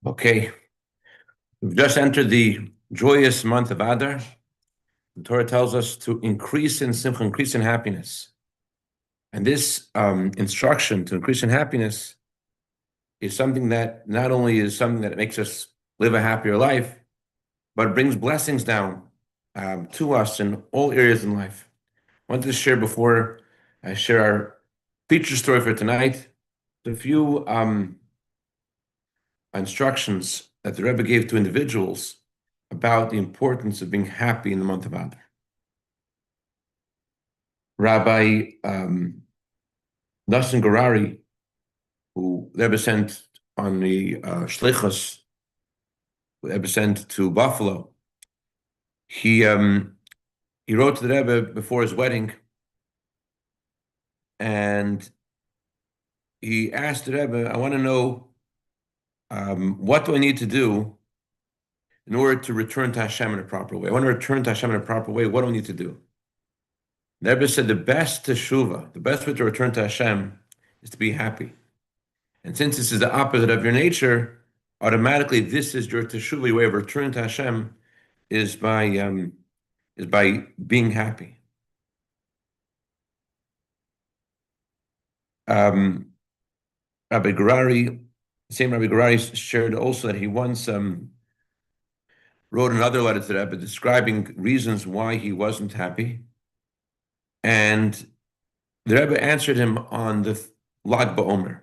Okay, we've just entered the joyous month of Adar. The Torah tells us to increase in simcha, increase in happiness. And this instruction to increase in happiness is something that not only is something that makes us live a happier life, but it brings blessings down to us in all areas in life. I wanted to share before I share our feature story for tonight, a few instructions that the Rebbe gave to individuals about the importance of being happy in the month of Adar. Rabbi Nassim Garari, who the Rebbe sent on the Shlichus, who the Rebbe sent to Buffalo, he wrote to the Rebbe before his wedding, and he asked the Rebbe, "I want to know what do I need to do in order to return to Hashem in a proper way? I want to return to Hashem in a proper way. What do I need to do?" The Rebbe said the best teshuvah, the best way to return to Hashem is to be happy. And since this is the opposite of your nature, automatically this is your teshuvah, your way of returning to Hashem is by being happy. Rabbi Garari, same Rabbi Garari shared also that he once wrote another letter to the Rebbe describing reasons why he wasn't happy. And the Rebbe answered him on the Lag BaOmer.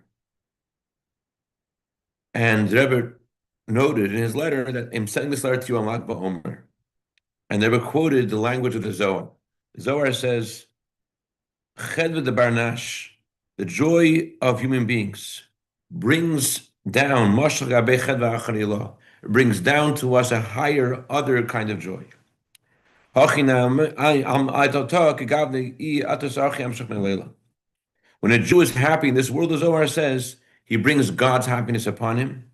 And the Rebbe noted in his letter that I'm sending this letter to you on Lag BaOmer. And the Rebbe quoted the language of the Zohar. The Zohar says, Chedva de Barnash, the joy of human beings, brings down, brings down to us a higher, other kind of joy. When a Jew is happy in this world, the Zohar says, he brings God's happiness upon him.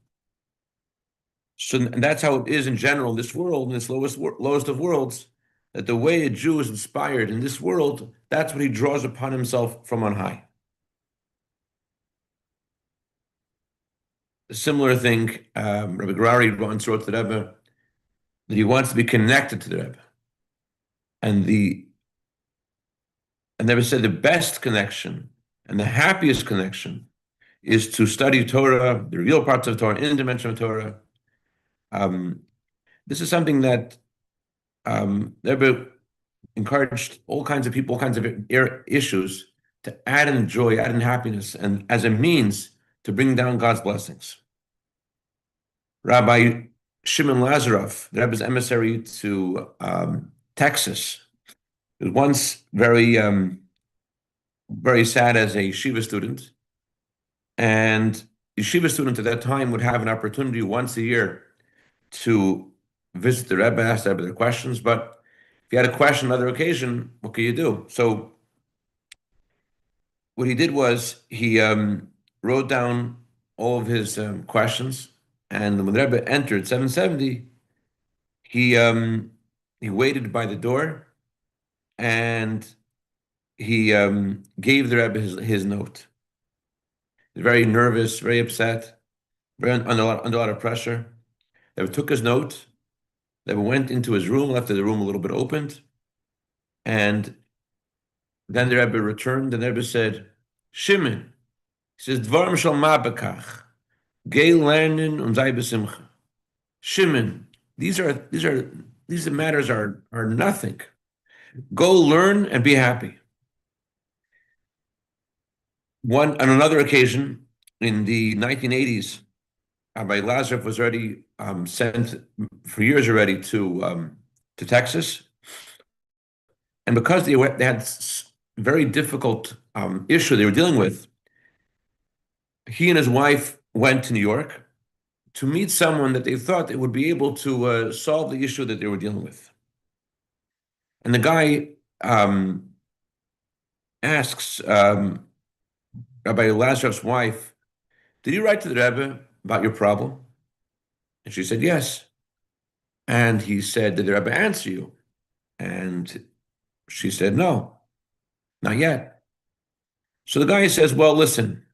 So, and that's how it is in general in this world, in this lowest of worlds, that the way a Jew is inspired in this world, that's what he draws upon himself from on high. A similar thing, Rabbi Garari once wrote to the Rebbe that he wants to be connected to the Rebbe. And the Rebbe said the best connection and the happiest connection is to study Torah, the real parts of Torah, in the dimension of Torah. This is something that the Rebbe encouraged all kinds of people, all kinds of issues to add in joy, add in happiness, and as a means to bring down God's blessings. Rabbi Shimon Lazarov, the Rebbe's emissary to Texas, was once very sad as a yeshiva student. And yeshiva students at that time would have an opportunity once a year to visit the Rebbe, ask the Rebbe their questions. But if you had a question on another occasion, what could you do? So what he did was he wrote down all of his questions. And when the Rebbe entered 770, he waited by the door and he gave the Rebbe his note. He was very nervous, very upset, very under a lot of pressure. The Rebbe took his note. The Rebbe went into his room, left the room a little bit opened, and then the Rebbe returned. And the Rebbe said, "Shimon," he says, "Dvarim shel ma bekach, geh lernen und sei besimcha." Shimon, these matters are nothing. Go learn and be happy. On another occasion, in the 1980s, Rabbi Lazarov was already sent for years already to Texas, and because they had very difficult issue they were dealing with, he and his wife went to New York to meet someone that they thought they would be able to solve the issue that they were dealing with. And the guy asks Rabbi Lazarov's wife, "Did you write to the Rebbe about your problem?" And she said, "Yes." And he said, "Did the Rebbe answer you?" And she said, "No, not yet." So the guy says, "Well, listen,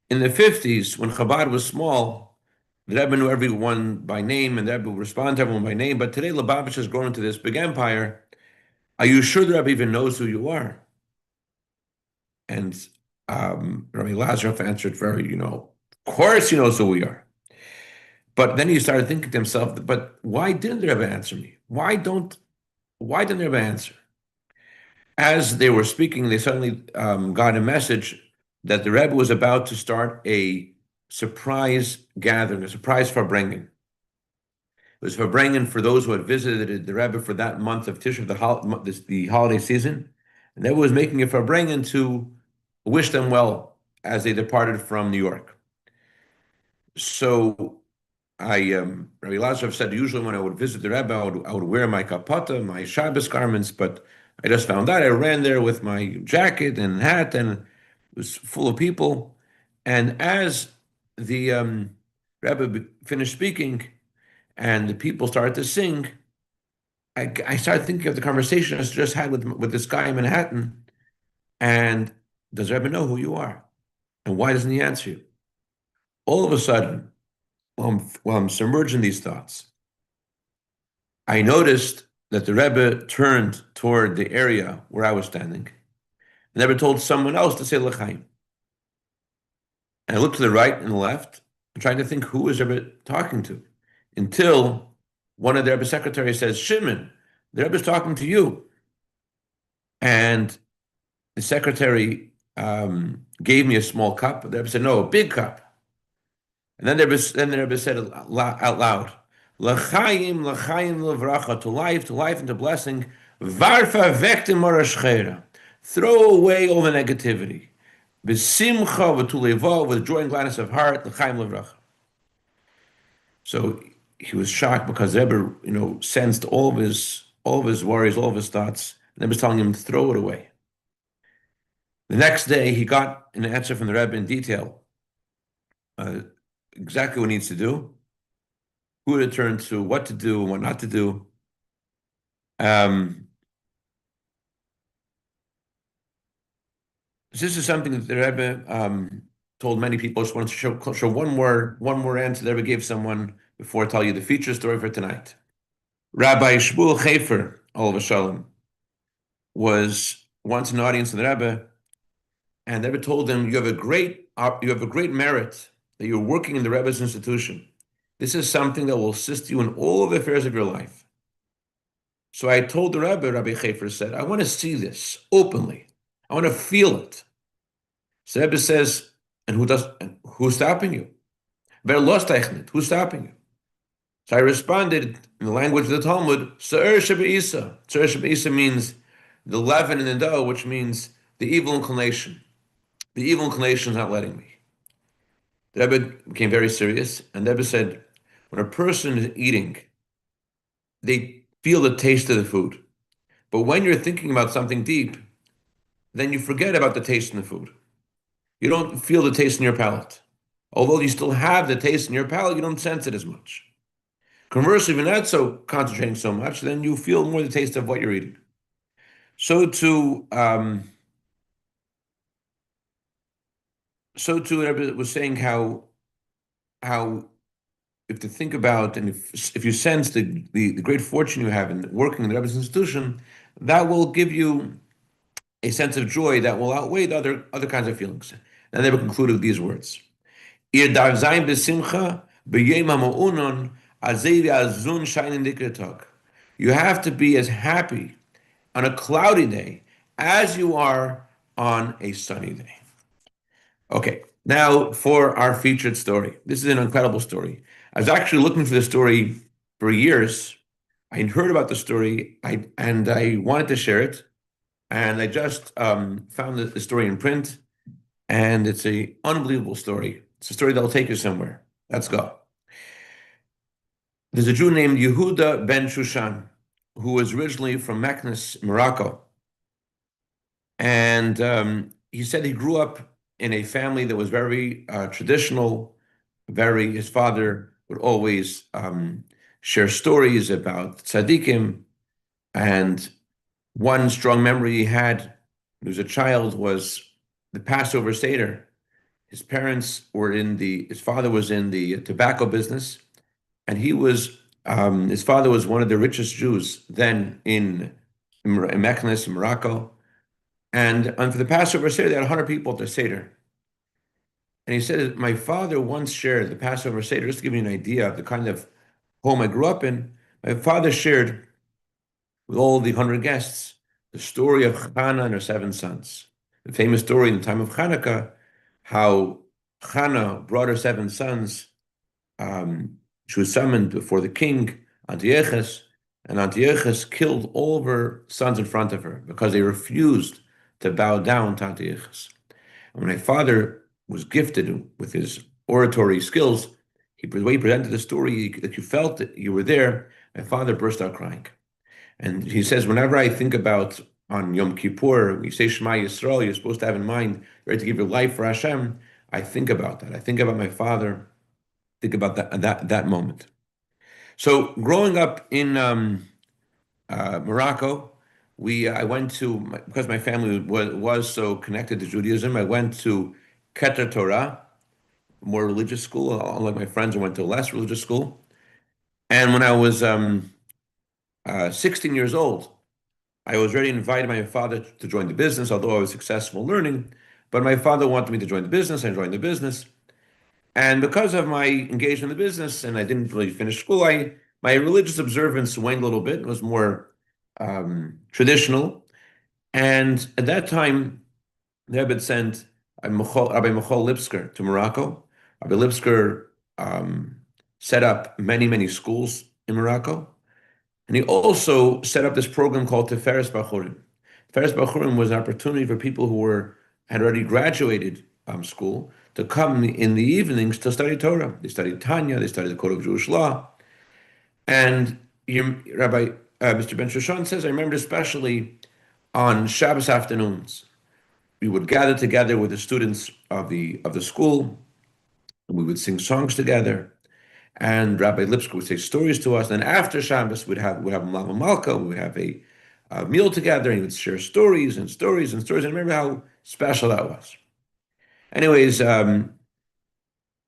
in the 50s, when Chabad was small, The Rebbe knew everyone by name, and the Rebbe would respond to everyone by name. But today, Lubavitch has grown into this big empire. Are you sure the Rebbe even knows who you are? And Rabbi Lazarus answered very, of course he knows who we are. But then he started thinking to himself, but why didn't the Rebbe answer me? Why didn't the Rebbe answer? As they were speaking, they suddenly got a message that the Rebbe was about to start a surprise gathering, a surprise Farbrengen. It was Farbrengen for those who had visited the Rebbe for that month of Tisha, the holiday season. And the Rebbe was making a Farbrengen to wish them well as they departed from New York. So Rabbi Lazarov said, usually when I would visit the Rebbe, I would wear my kapata, my Shabbos garments, but I just found out I ran there with my jacket and hat, and it was full of people. And as the Rebbe finished speaking and the people started to sing, I started thinking of the conversation I just had with this guy in Manhattan. And does Rebbe know who you are? And why doesn't he answer you? All of a sudden, while I'm submerged in these thoughts, I noticed that the Rebbe turned toward the area where I was standing and the Rebbe told someone else to say L'chaim. And I looked to the right and the left and trying to think who is Rebbe talking to until one of the Rebbe's secretaries says, Shimon, the Rebbe is talking to you. And the secretary gave me a small cup. The Rebbe said, no, a big cup. And then the Rebbe said out loud, L'chaim, l'chaim, l'vracha, to life, and to blessing. Varfa vektim marashchera. Throw away all the negativity. B'simcha v'tuleva, with joy and gladness of heart, l'chaim, l'vracha. So he was shocked because the Rebbe, sensed all of his worries, all of his thoughts. And the Rebbe was telling him to throw it away. The next day, he got an answer from the Rebbe in detail, exactly what he needs to do, who to turn to, what to do, and what not to do. This is something that the Rebbe told many people. I just wanted to show one more answer the Rebbe gave someone before I tell you the feature story for tonight. Rabbi Shmuel Chafer, Olav Shalom, was once in the audience of the Rebbe, and the Rebbe told him, you have a great merit that you're working in the Rebbe's institution. This is something that will assist you in all the affairs of your life. So I told the Rebbe, Rabbi Chafer said, I want to see this openly. I want to feel it. So the Rebbe says, and who's stopping you? Who's stopping you? So I responded in the language of the Talmud, Sa'er Shebe'isa. Sa'er Shebe'isa means the leaven in the dough, which means the evil inclination. The evil inclination is not letting me. The Rebbe became very serious, and the Rebbe said, when a person is eating, they feel the taste of the food. But when you're thinking about something deep, then you forget about the taste in the food. You don't feel the taste in your palate. Although you still have the taste in your palate, you don't sense it as much. Conversely, if you're not so concentrating so much, then you feel more the taste of what you're eating. So too, Rebbe was saying how if to think about and if you sense the great fortune you have in working in the Rebbe's institution, that will give you a sense of joy that will outweigh the other kinds of feelings. And they concluded with these words: "Ir darf sein besimcha b'yom ha'ma'unon azei v'azun shainin dikra tag." You have to be as happy on a cloudy day as you are on a sunny day. Okay, now for our featured story. This is an incredible story. I was actually looking for the story for years. I heard about the story, and I wanted to share it, and I just found the story in print, and it's an unbelievable story. It's a story that will take you somewhere. Let's go. There's a Jew named Yehuda ben Shushan, who was originally from Meknes, Morocco, and he said he grew up in a family that was very traditional. His father would always share stories about tzaddikim, and one strong memory he had, when he was a child, was the Passover Seder. His parents were his father was in the tobacco business, and his father was one of the richest Jews then in Meknes, in Morocco. And for the Passover Seder, they had 100 people at the Seder. And he said, my father once shared the Passover Seder, just to give you an idea of the kind of home I grew up in. My father shared with all the 100 guests the story of Hannah and her seven sons. The famous story in the time of Hanukkah, how Hannah brought her seven sons. She was summoned before the king, Antiochus, and Antiochus killed all of her sons in front of her because they refused to bow down to Antiochus. And when my father was gifted with his oratory skills, the way he presented the story, that you felt that you were there, my father burst out crying. And he says, whenever I think about on Yom Kippur, we say Shema Yisrael, you're supposed to have in mind, you're ready to give your life for Hashem. I think about that. I think about my father, think about that moment. So growing up in Morocco, I went to because my family was so connected to Judaism. I went to Keter Torah, more religious school. Unlike my friends, I went to a less religious school. And when I was 16 years old, I was already invited by my father to join the business, although I was successful learning. But my father wanted me to join the business. I joined the business. And because of my engagement in the business, and I didn't really finish school, my religious observance waned a little bit. It was more traditional. And at that time, the Rebbe had sent Rabbi Michal Lipsker to Morocco. Rabbi Lipsker set up many, many schools in Morocco. And he also set up this program called Tiferes Bachurim. Tiferes Bachurim was an opportunity for people who had already graduated school to come in the evenings to study Torah. They studied Tanya, they studied the Code of Jewish Law. And Rabbi Mr. Ben Shoshan says, I remember especially on Shabbos afternoons, we would gather together with the students of the school, and we would sing songs together. And Rabbi Lipsker would say stories to us. And after Shabbos, we'd have Melaveh Malka, we would have a meal together, and he would share stories and stories and stories. And I remember how special that was. Anyways,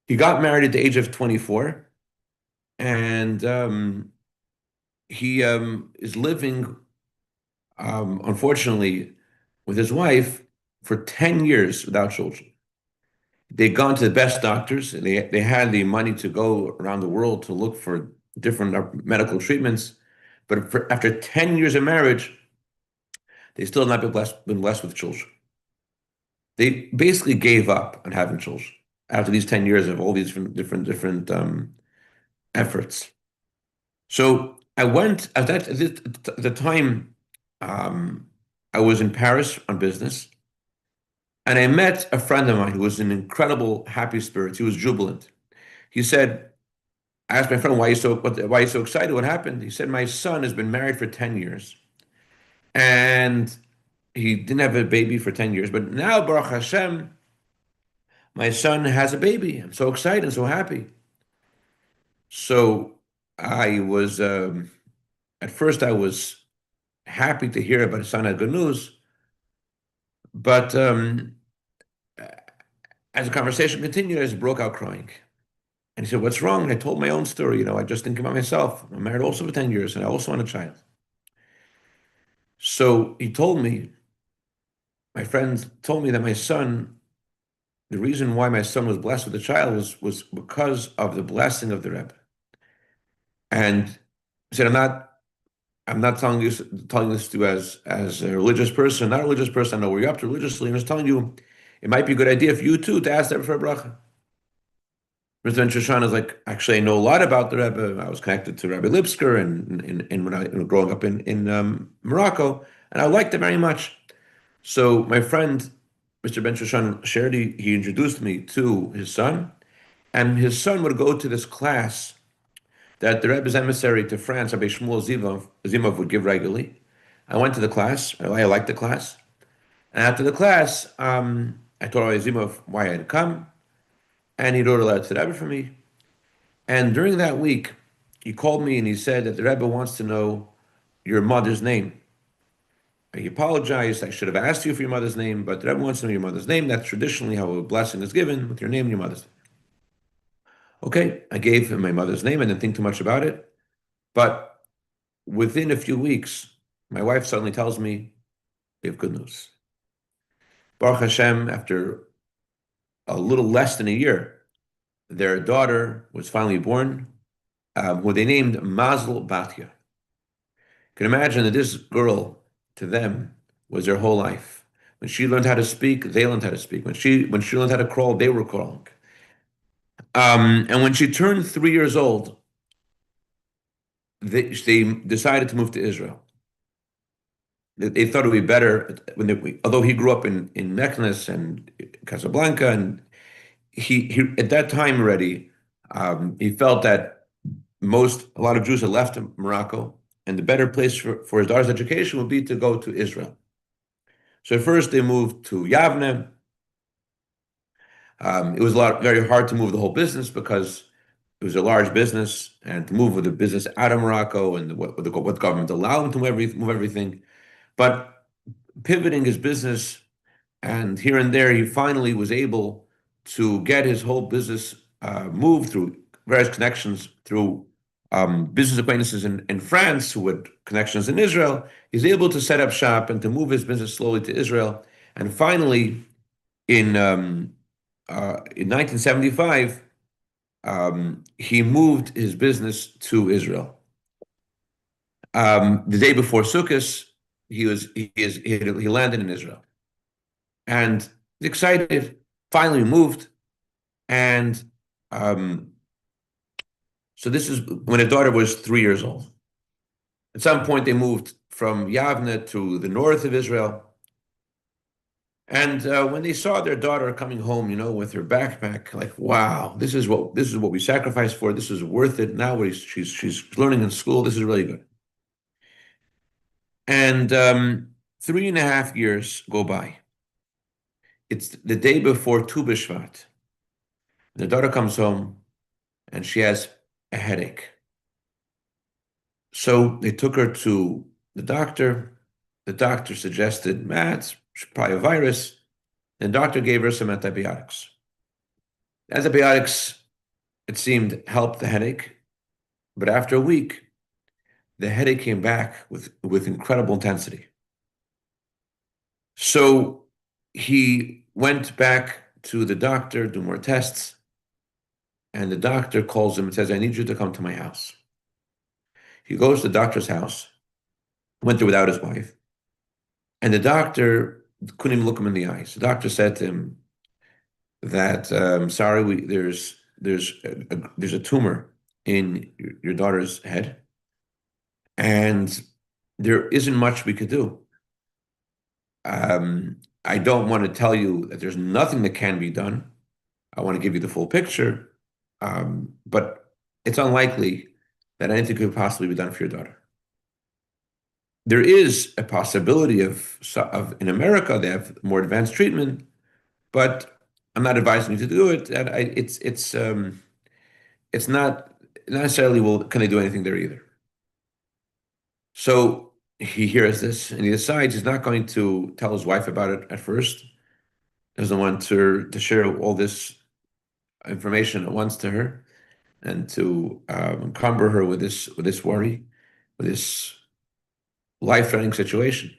he got married at the age of 24, and he is living, unfortunately, with his wife for 10 years without children. They'd gone to the best doctors. They had the money to go around the world to look for different medical treatments. But after 10 years of marriage, they still have not been blessed with children. They basically gave up on having children after these 10 years of all these different efforts. So I went at the time. I was in Paris on business, and I met a friend of mine who was in incredible happy spirits. He was jubilant. He said, I asked my friend, why are you so excited? What happened? He said, my son has been married for 10 years, and he didn't have a baby for 10 years, but now, Baruch Hashem, my son has a baby. I'm so excited and so happy. So I was, at first I was happy to hear about his son had good news, but as the conversation continued, I just broke out crying. And he said, what's wrong? And I told my own story. I just think about myself. I'm married also for 10 years, and I also want a child. So he told me, my friend told me that the reason why my son was blessed with a child was because of the blessing of the Rebbe. And he said, I'm not telling this to you as a religious person, not a religious person. I know where you're up to religiously. I'm just telling you, it might be a good idea for you too to ask the Rebbe for a bracha. Mr. Ben Shoshan is like, actually, I know a lot about the Rebbe. I was connected to Rabbi Lipsker and when I growing up in Morocco, and I liked it very much. So my friend, Mr. Ben Shoshan, shared, he introduced me to his son, and his son would go to this class that the Rebbe's emissary to France, Rabbi Shmuel Zimov, would give regularly. I went to the class. I liked the class. And after the class, I told Rabbi Zimov why I had come, and he wrote a letter to the Rebbe for me. And during that week, he called me and he said that the Rebbe wants to know your mother's name. He apologized. I should have asked you for your mother's name, but the Rebbe wants to know your mother's name. That's traditionally how a blessing is given with your name and your mother's name. Okay, I gave him my mother's name. I didn't think too much about it. But within a few weeks, my wife suddenly tells me, we have good news. Baruch Hashem, after a little less than a year, their daughter was finally born, who they named Mazel Batya. You can imagine that this girl, to them, was their whole life. When she learned how to speak, they learned how to speak. When she learned how to crawl, they were crawling. And when she turned 3 years old, they decided to move to Israel. They thought it would be better although he grew up in Meknes and Casablanca, and he at that time already, he felt that a lot of Jews had left Morocco, and the better place for his daughter's education would be to go to Israel. So at first they moved to Yavne. It was very hard to move the whole business because it was a large business, and to move with the business out of Morocco and what government allowed him to move everything. But pivoting his business, and here and there, he finally was able to get his whole business moved through various connections, through business acquaintances in France who had connections in Israel. He's able to set up shop and to move his business slowly to Israel. And finally, in 1975, he moved his business to Israel. The day before Sukkot, he landed in Israel, and excited. Finally moved, and so this is when his daughter was 3 years old. At some point, they moved from Yavne to the north of Israel. And when they saw their daughter coming home, with her backpack, like, wow, this is what we sacrificed for. This is worth it. Now she's learning in school. This is really good. And 3.5 years go by. It's the day before Tu B'Shvat. The daughter comes home and she has a headache. So they took her to the doctor. The doctor suggested, it's probably a virus. The doctor gave her some antibiotics. Antibiotics, it seemed, helped the headache. But after a week, the headache came back with incredible intensity. So he went back to the doctor, do more tests, and the doctor calls him and says, I need you to come to my house. He goes to the doctor's house, went there without his wife, and the doctor couldn't even look him in the eyes. The doctor said to him that, sorry, there's a tumor in your daughter's head, and there isn't much we could do. I don't want to tell you that there's nothing that can be done. I want to give you the full picture, but it's unlikely that anything could possibly be done for your daughter. There is a possibility of in America they have more advanced treatment, but I'm not advising you to do it. And it's not necessarily can they do anything there either. So he hears this and he decides he's not going to tell his wife about it at first. Doesn't want to share all this information at once to her, and to encumber her with this worry, with this life-threatening situation.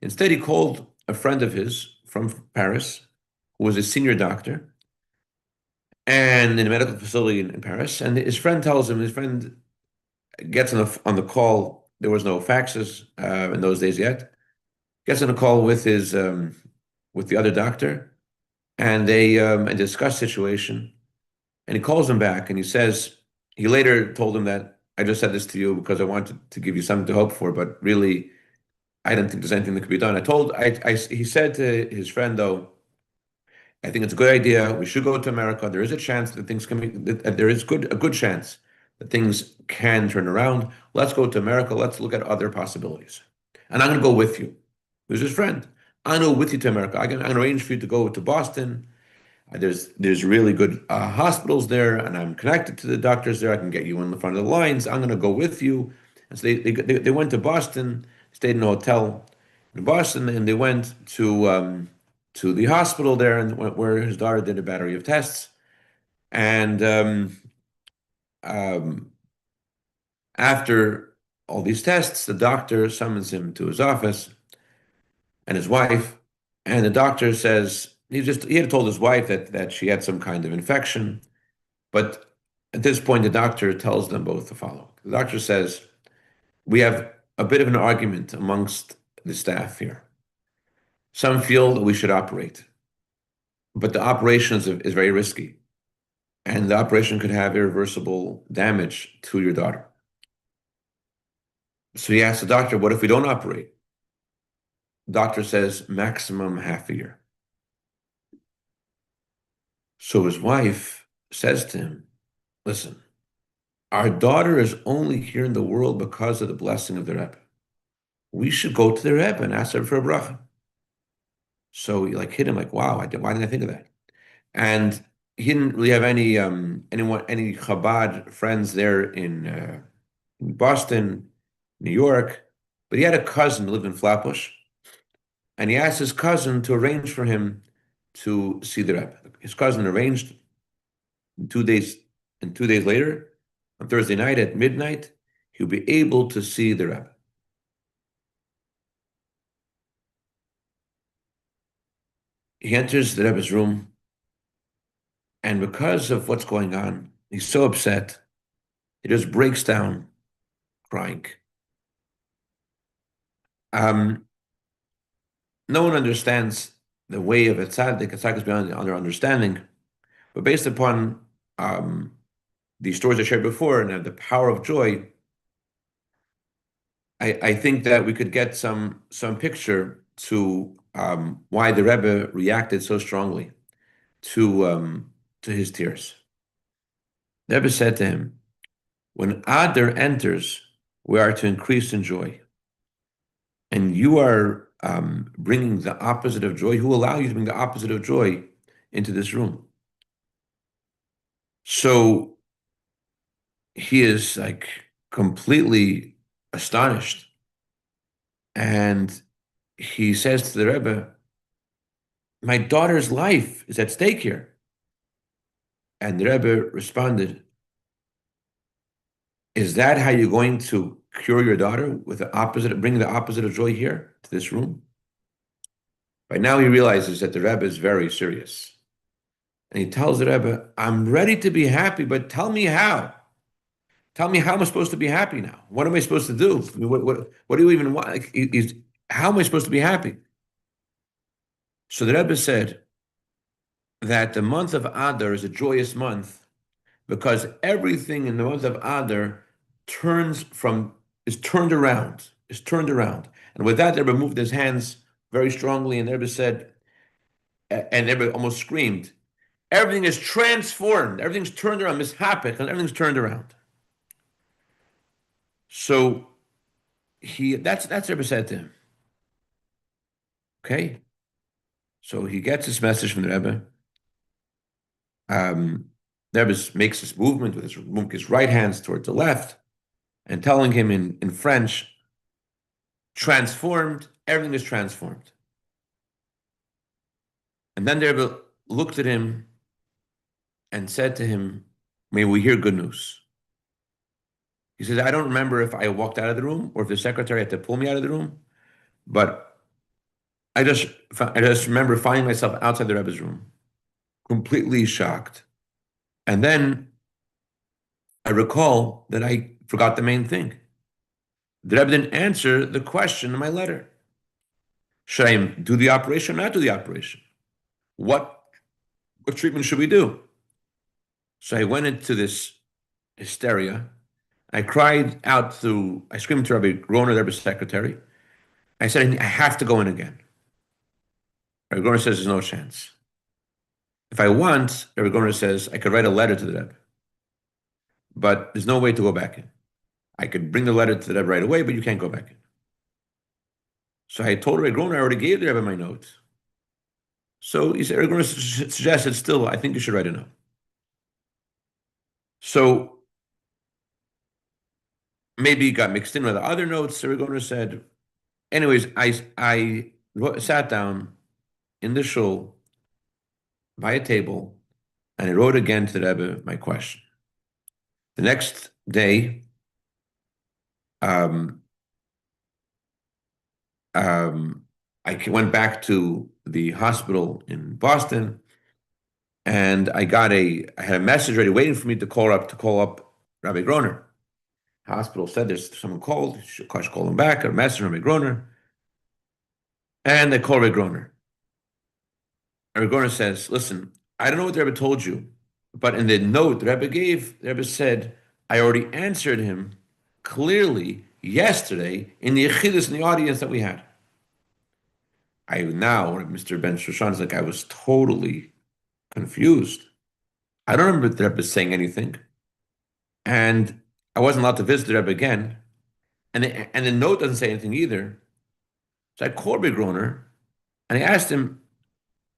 Instead, he called a friend of his from Paris, who was a senior doctor, and in a medical facility in Paris. And his friend gets on the call. There was no faxes in those days yet. Gets on a call with the other doctor, and they discuss situation. And he calls him back, and he later told him that I just said this to you because I wanted to give you something to hope for, but really, I don't think there's anything that could be done. He said to his friend, though, I think it's a good idea. We should go to America. There is a chance that things can be, there is a good chance that things can turn around. Let's go to America. Let's look at other possibilities. And I'm going to go with you. Who's his friend? I'm going to go with you to America. I can arrange for you to go to Boston. There's really good hospitals there, and I'm connected to the doctors there. I can get you in the front of the lines. I'm going to go with you. And so they went to Boston, stayed in a hotel, in Boston, and they went to the hospital there, and where his daughter did a battery of tests. And um, after all these tests, the doctor summons him to his office and his wife, and the doctor says he had told his wife that she had some kind of infection, but at this point, the doctor tells them both the following. The doctor says, "We have a bit of an argument amongst the staff here. Some feel that we should operate, but the operation is very risky, and the operation could have irreversible damage to your daughter." So he asks the doctor, "What if we don't operate?" The doctor says, "Maximum half a year." So his wife says to him, "Listen, our daughter is only here in the world because of the blessing of the Rebbe. We should go to the Rebbe and ask her for a bracha." So he like hit him like, "Wow, why didn't I think of that?" And he didn't really have any Chabad friends there in Boston, New York, but he had a cousin who lived in Flatbush, and he asked his cousin to arrange for him to see the Rebbe. His cousin arranged in 2 days, and 2 days later, on Thursday night at midnight, he'll be able to see the Rebbe. He enters the Rebbe's room, and because of what's going on, he's so upset, he just breaks down crying. Um, no one understands the way of a tzaddik. A tzaddik is beyond their understanding, but based upon um, the stories I shared before and the power of joy, I think that we could get some picture to why the Rebbe reacted so strongly to his tears. The Rebbe said to him, "When Adar enters, we are to increase in joy, and you are bringing the opposite of joy. Who allow you to bring the opposite of joy into this room?" So he is like completely astonished, and he says to the Rebbe, "My daughter's life is at stake here." And the Rebbe responded, "Is that how you're going to cure your daughter with the opposite, bring the opposite of joy here to this room?" By now he realizes that the Rebbe is very serious. And he tells the Rebbe, "I'm ready to be happy, but tell me how. Tell me how am I supposed to be happy now? What am I supposed to do? What do you even want? Like, how am I supposed to be happy?" So the Rebbe said that the month of Adar is a joyous month because everything in the month of Adar turns from is turned around. And with that, the Rebbe moved his hands very strongly, and the Rebbe said, and the Rebbe almost screamed, "Everything is transformed. Everything's turned around. Mishapich, and everything's turned around." So that's what Rebbe said to him. Okay, so he gets this message from the Rebbe. The Rebbe makes this movement with his right hands towards the left and telling him in French, "Transformed. Everything is transformed." And then the Rebbe looked at him and said to him, "May we hear good news." He says, "I don't remember if I walked out of the room or if the secretary had to pull me out of the room, but I just remember finding myself outside the Rebbe's room, completely shocked. And then I recall that I forgot the main thing. The Rebbe didn't answer the question in my letter. Should I do the operation or not do the operation? What what treatment should we do?" So I went into this hysteria. I screamed to Rabbi Groner, the Rebbe's secretary. I said, "I have to go in again." Rabbi Groner says, "There's no chance. If I want," Rabbi Groner says, "I could write a letter to the Rebbe, but there's no way to go back in. I could bring the letter to the Rebbe right away, but you can't go back in." So I told Rabbi Groner I already gave the Rebbe my note. So he said, Rabbi Groner suggested, "Still, I think you should write a note." So maybe it got mixed in with the other notes. Rabbi Groner said, Anyways, sat down in the shul by a table and I wrote again to the Rebbe my question. The next day, um, um, went back to the hospital in Boston, and I had a message ready waiting for me to call up Rabbi Groner. Hospital said there's someone called. You should call him back. A message from Rabbi Groner, and they call Rabbi Groner. Rabbi Groner says, "Listen, I don't know what the Rebbe told you, but in the note the Rebbe gave, the Rebbe said I already answered him clearly yesterday in the Yechidus in the audience that we had." Mr. Ben Shoshan is like, I was totally confused. I don't remember the Rebbe saying anything, and I wasn't allowed to visit the Rebbe again, and the note doesn't say anything either. So I called Rabbi Groner, and I asked him,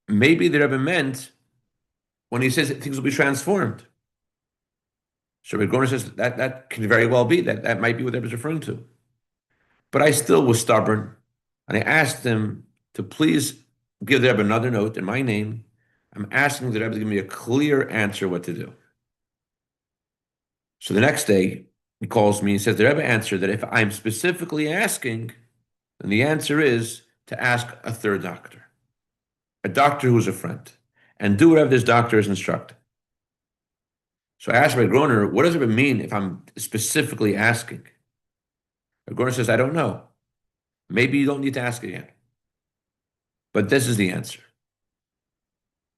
maybe the Rebbe meant when he says that things will be transformed. So Rabbi Groner says that can very well be that might be what the Rebbe is referring to. But I still was stubborn, and I asked him to please give the Rebbe another note in my name. I'm asking the Rebbe to give me a clear answer what to do. So the next day, he calls me and says the Rebbe answered that if I'm specifically asking, then the answer is to ask a third doctor, a doctor who's a friend, and do whatever this doctor is instructed. So I asked Rabbi Groner, what does it mean if I'm specifically asking? Rabbi Groner says, I don't know. Maybe you don't need to ask again. But this is the answer.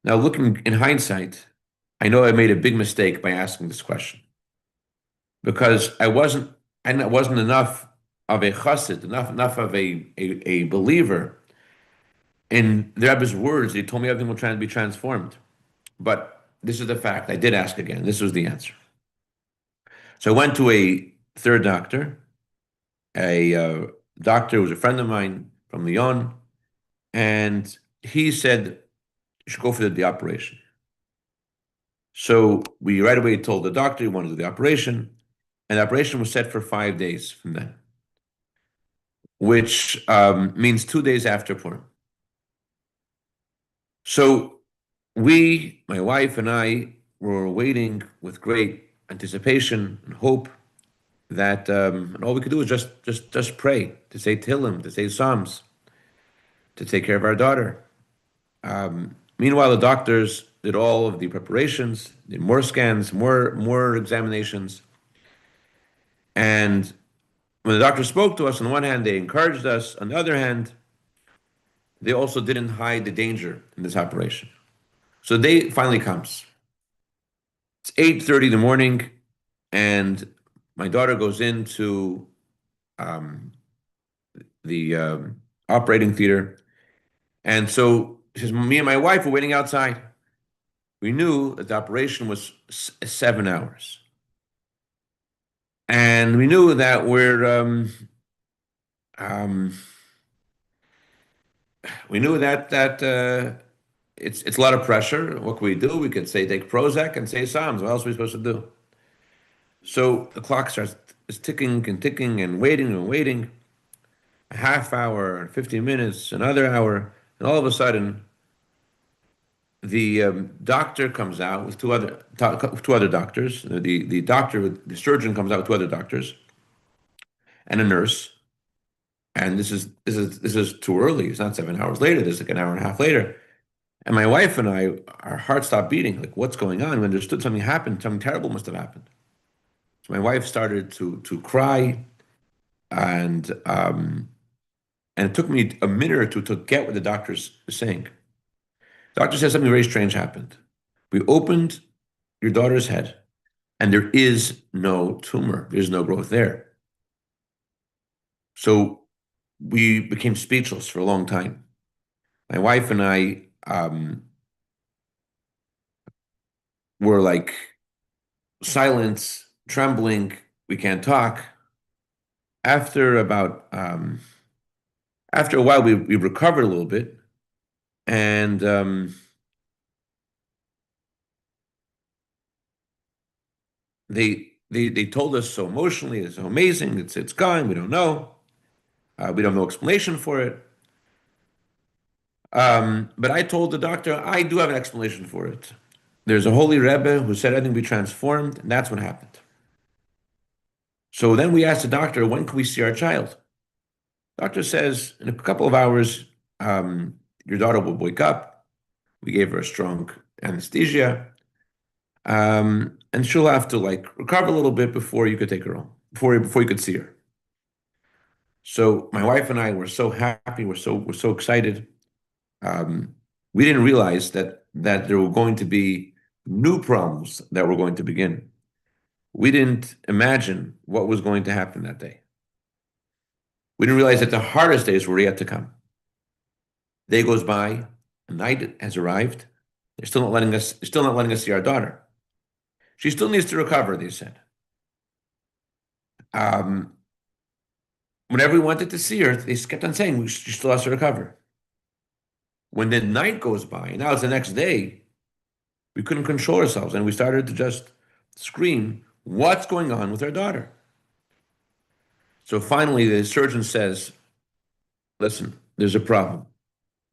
Now, looking in hindsight, I know I made a big mistake by asking this question because I wasn't enough of a chassid, enough of a believer in the Rebbe's words. He told me everything will try to be transformed. But this is the fact. I did ask again. This was the answer. So I went to a third doctor, a doctor who was a friend of mine from Lyon, and he said you should go for the operation. So we right away told the doctor we wanted to do the operation, and the operation was set for 5 days from then, which means 2 days after Purim. So my wife and I, were waiting with great anticipation and hope that and all we could do was just pray, to say Tehillim, to say Psalms, to take care of our daughter. Meanwhile, the doctors did all of the preparations, did more scans, more examinations, and when the doctor spoke to us, on the one hand, they encouraged us. On the other hand, they also didn't hide the danger in this operation. So the day finally comes. It's 8:30 in the morning, and my daughter goes into um, the operating theater. And so she says, me and my wife were waiting outside. We knew that the operation was 7 hours. And we knew that um, we knew that it's a lot of pressure. What can we do? We could say take Prozac and say Psalms. What else are we supposed to do? So the clock starts is ticking and ticking and waiting and waiting. A half hour, 15 minutes, another hour, and all of a sudden, the doctor comes out with two other doctors. The surgeon comes out with two other doctors and a nurse. And this is too early. It's not 7 hours later. This is like an hour and a half later. And my wife and I, our heart stopped beating. Like, what's going on? We understood something happened. Something terrible must have happened. So my wife started to cry, and and it took me a minute or two to get what the doctor's saying. The doctor said something very strange happened. We opened your daughter's head, and there is no tumor. There's no growth there. So we became speechless for a long time. My wife and I were like silent, trembling. We can't talk. After about after a while, we recovered a little bit, and they told us so emotionally, it's so amazing. It's gone. We don't know. We don't have no explanation for it. But I told the doctor, I do have an explanation for it. There's a holy Rebbe who said everything be transformed, and that's what happened. So then we asked the doctor, when can we see our child? Doctor says, in a couple of hours, your daughter will wake up. We gave her a strong anesthesia, and she'll have to like recover a little bit before you could take her home, before you could see her. So my wife and I were so happy, we're so excited. Um, we didn't realize that there were going to be new problems that were going to begin. We didn't imagine what was going to happen that day. We didn't realize that the hardest days were yet to come. Day goes by, a night has arrived. They're still not letting us see our daughter. She still needs to recover, they said. Um, Whenever we wanted to see her, they kept on saying she still has to recover. When the night goes by, and now it's the next day, we couldn't control ourselves, and we started to just scream, "What's going on with our daughter?" So finally, the surgeon says, "Listen, there's a problem.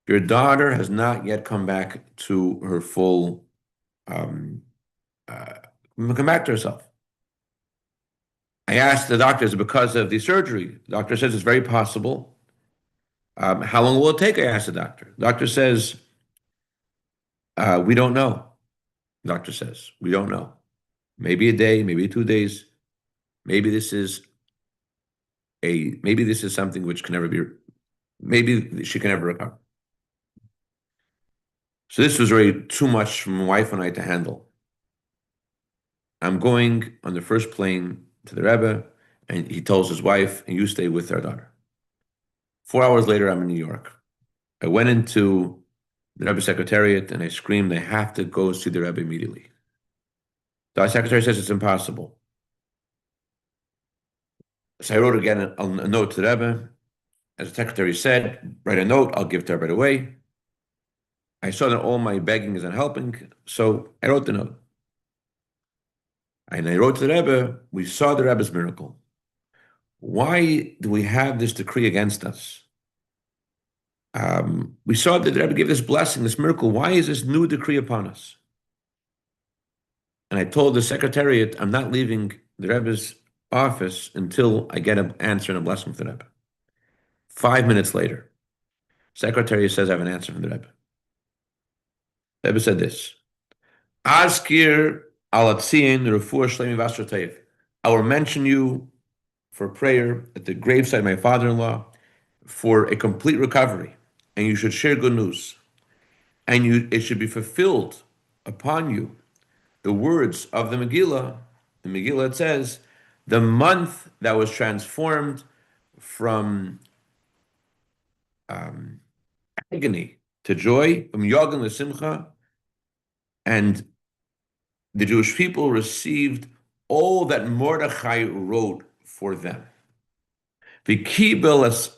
Your daughter has not yet come back to her full, um, uh, come back to herself." I asked the doctor, "Is it because of the surgery?" The doctor says it's very possible. How long will it take? I asked the doctor. The doctor says, "We don't know." The doctor says, "We don't know. Maybe a day, maybe 2 days. Maybe this is maybe this is something which can never be. Maybe she can never recover." So this was really too much for my wife and I to handle. I'm going on the first plane to the Rebbe, and he tells his wife, "And you stay with our daughter." 4 hours later, I'm in New York. I went into the Rebbe secretariat and I screamed, "I have to go see the Rebbe immediately." The secretary says it's impossible. So I wrote again a note to the Rebbe. As the secretary said, write a note, I'll give to her right away. I saw that all my begging is not helping, so I wrote the note. And I wrote to the Rebbe, we saw the Rebbe's miracle. Why do we have this decree against us? We saw that the Rebbe gave this blessing, this miracle. Why is this new decree upon us? And I told the secretariat, I'm not leaving the Rebbe's office until I get an answer and a blessing from the Rebbe. 5 minutes later, secretary says I have an answer from the Rebbe. The Rebbe said this: Azkir alatzin refuah shlemi v'asher teiv. I will mention you for prayer at the graveside of my father-in-law for a complete recovery, and you should share good news, and it should be fulfilled upon you the words of the Megillah. The Megillah it says, the month that was transformed from um, agony to joy, from Yogan to Simcha, and the Jewish people received all that Mordechai wrote for them. V'kibel as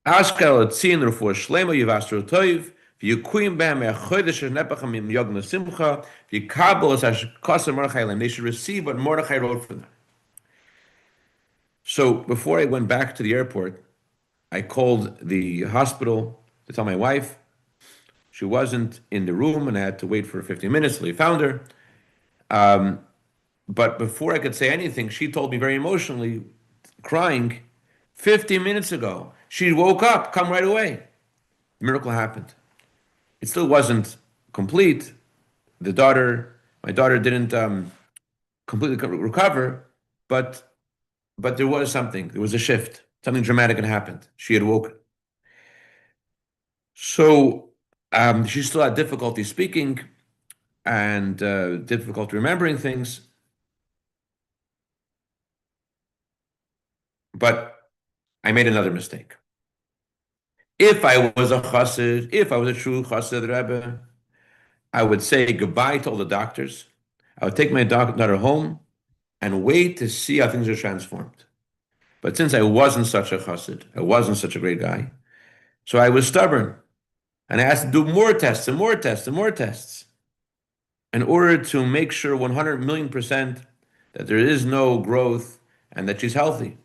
Ashkel Etzin Refuah Shlema Yivasru Toiv V'yukuyim Behem Echodesh Nepachem Yim Yogna Simcha V'kabel as Ashkasa Mordechai Lem. They should receive what Mordechai wrote for them. So before I went back to the airport, I called the hospital to tell my wife. She wasn't in the room, and I had to wait for 15 minutes till I found her. But before I could say anything, she told me very emotionally, crying, 15 minutes ago, she woke up, come right away. The miracle happened. It still wasn't complete. My daughter didn't completely recover, but there was something. There was a shift. Something dramatic had happened. She had woken. So she still had difficulty speaking and difficulty remembering things. But I made another mistake. If I was a chassid, if I was a true chassid Rebbe, I would say goodbye to all the doctors. I would take my daughter home and wait to see how things are transformed. But since I wasn't such a chassid, I wasn't such a great guy, so I was stubborn. And I asked to do more tests and more tests and more tests in order to make sure 100 million% that there is no growth and that she's healthy.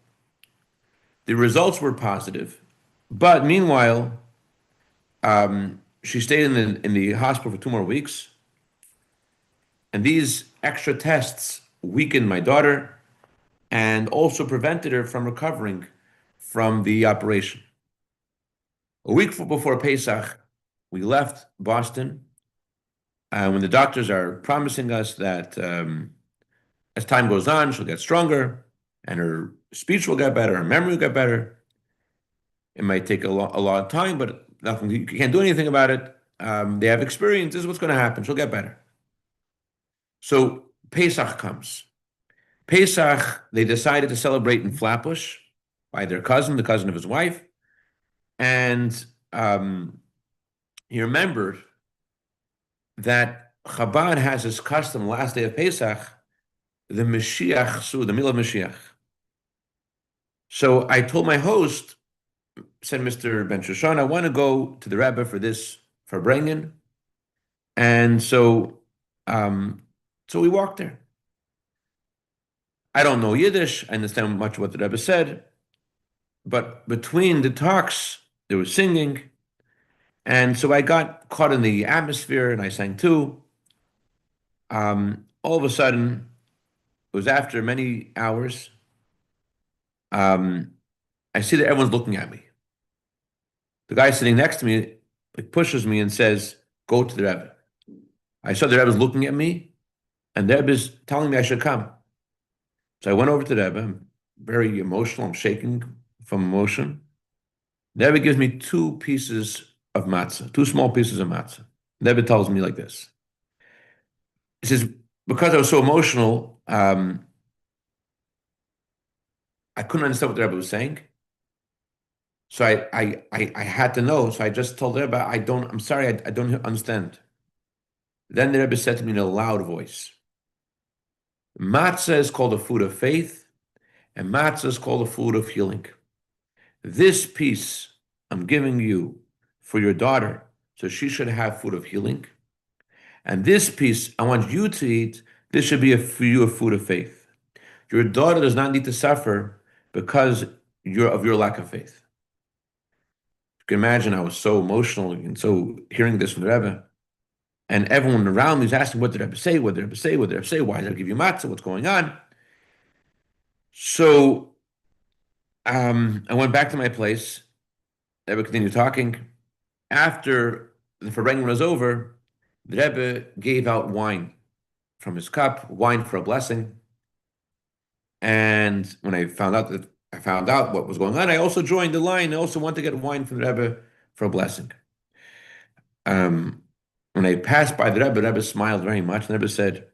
The results were positive, but meanwhile, she stayed in the hospital for 2 more weeks, and these extra tests weakened my daughter and also prevented her from recovering from the operation. A week before Pesach, we left Boston, when the doctors are promising us that as time goes on, she'll get stronger and her speech will get better, her memory will get better. It might take a lot of time, but nothing, you can't do anything about it. They have experience. This is what's going to happen. She'll get better. So Pesach comes. Pesach, they decided to celebrate in Flatbush by their cousin, the cousin of his wife. And he remembered that Chabad has this custom, last day of Pesach, the Mashiach, so the meal of Mashiach. So I told my host, said Mr. Ben Shoshan, I want to go to the Rebbe for this, for bringing. And um, so we walked there. I don't know Yiddish. I understand much of what the Rebbe said, but between the talks, there was singing, and so I got caught in the atmosphere, and I sang too. All of a sudden, it was after many hours. Um, I see that everyone's looking at me. The guy sitting next to me like pushes me and says, "Go to the Rebbe." I saw the Rebbe's looking at me, and the Rebbe's telling me I should come. So I went over to the Rebbe. I'm very emotional. I'm shaking from emotion. The Rebbe gives me two pieces of matzah, two small pieces of matzah. The Rebbe tells me like this. He says, because I was so emotional, I couldn't understand what the Rebbe was saying. So I had to know. So I just told the Rebbe, I'm sorry, I don't understand. Then the Rebbe said to me in a loud voice, matzah is called a food of faith, and matzah is called a food of healing. This piece I'm giving you for your daughter, so she should have food of healing. And this piece I want you to eat, this should be for you a food of faith. Your daughter does not need to suffer because of your lack of faith. You can imagine I was so emotional and so hearing this from the Rebbe. And everyone around me is asking, what did the Rebbe say? What did the Rebbe say? What did the Rebbe say? Why did I give you matzah? What's going on? So I went back to my place. The Rebbe continued talking. After the Farbrengen was over, the Rebbe gave out wine from his cup, wine for a blessing. And when I found out what was going on, I also joined the line. I also wanted to get wine from the Rebbe for a blessing. Um, when I passed by the Rebbe smiled very much. The Rebbe said,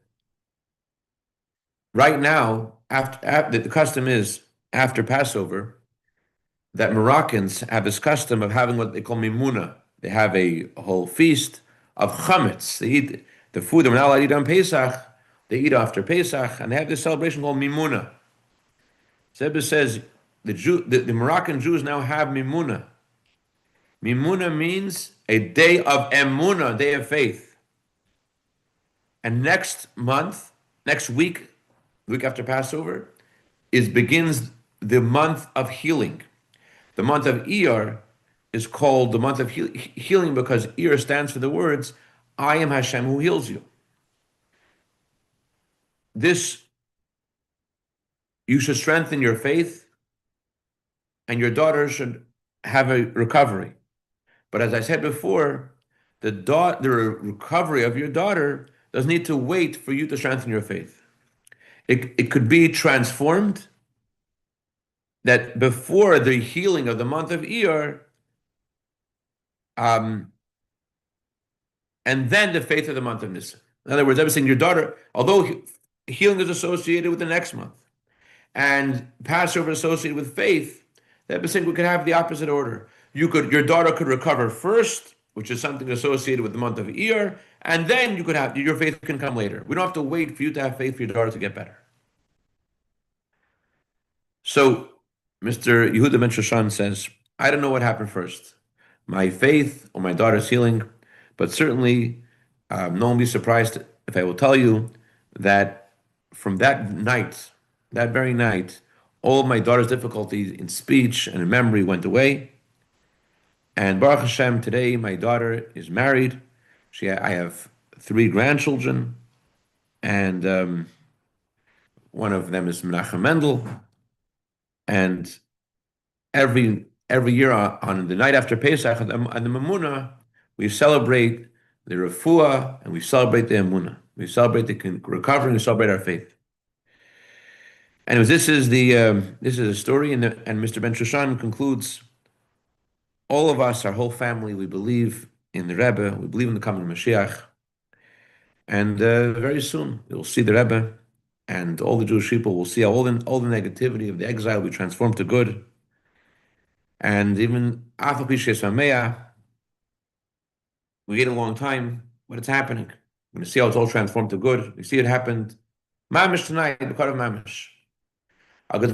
right now, after the custom is after Passover, that Moroccans have this custom of having what they call mimuna. They have a whole feast of chametz. They eat the food they're not allowed to eat on Pesach. They eat after Pesach, and they have this celebration called mimuna. Rebbe says the Moroccan Jews now have mimuna. Mimuna means a day of emuna, a day of faith. And next week, the week after Passover, begins the month of healing. The month of Iyar is called the month of healing because Iyar stands for the words, I am Hashem who heals you. This, you should strengthen your faith and your daughter should have a recovery. But as I said before, the recovery of your daughter doesn't need to wait for you to strengthen your faith. It could be transformed that before the healing of the month of Iyar, and then the faith of the month of Nisan. In other words, I was saying your daughter, although healing is associated with the next month, and Passover is associated with faith, that was saying we could have the opposite order. Your daughter could recover first, which is something associated with the month of Iyar, and then you could have your faith can come later. We don't have to wait for you to have faith for your daughter to get better. So Mr. Yehuda Ben Shoshan says, I don't know what happened first, my faith or my daughter's healing, but certainly no one will be surprised if I will tell you that from that night, that very night, All my daughter's difficulties in speech and in memory went away. And Baruch Hashem, today my daughter is married. I have three grandchildren, and one of them is Menachem Mendel. And every year on the night after Pesach, on the Mamuna, we celebrate the refuah and we celebrate the emunah. We celebrate the recovery and we celebrate our faith. Anyways, this is a story, and Mr. Ben Shushan concludes. All of us, our whole family, we believe in the Rebbe. We believe in the coming Mashiach, and very soon you'll see the Rebbe, and all the Jewish people will see how all the negativity of the exile will be transformed to good, and even after Pishes Hameah, we wait a long time, but it's happening. We're going to see how it's all transformed to good. We see it happened. Mamish tonight, because of Mamish. A good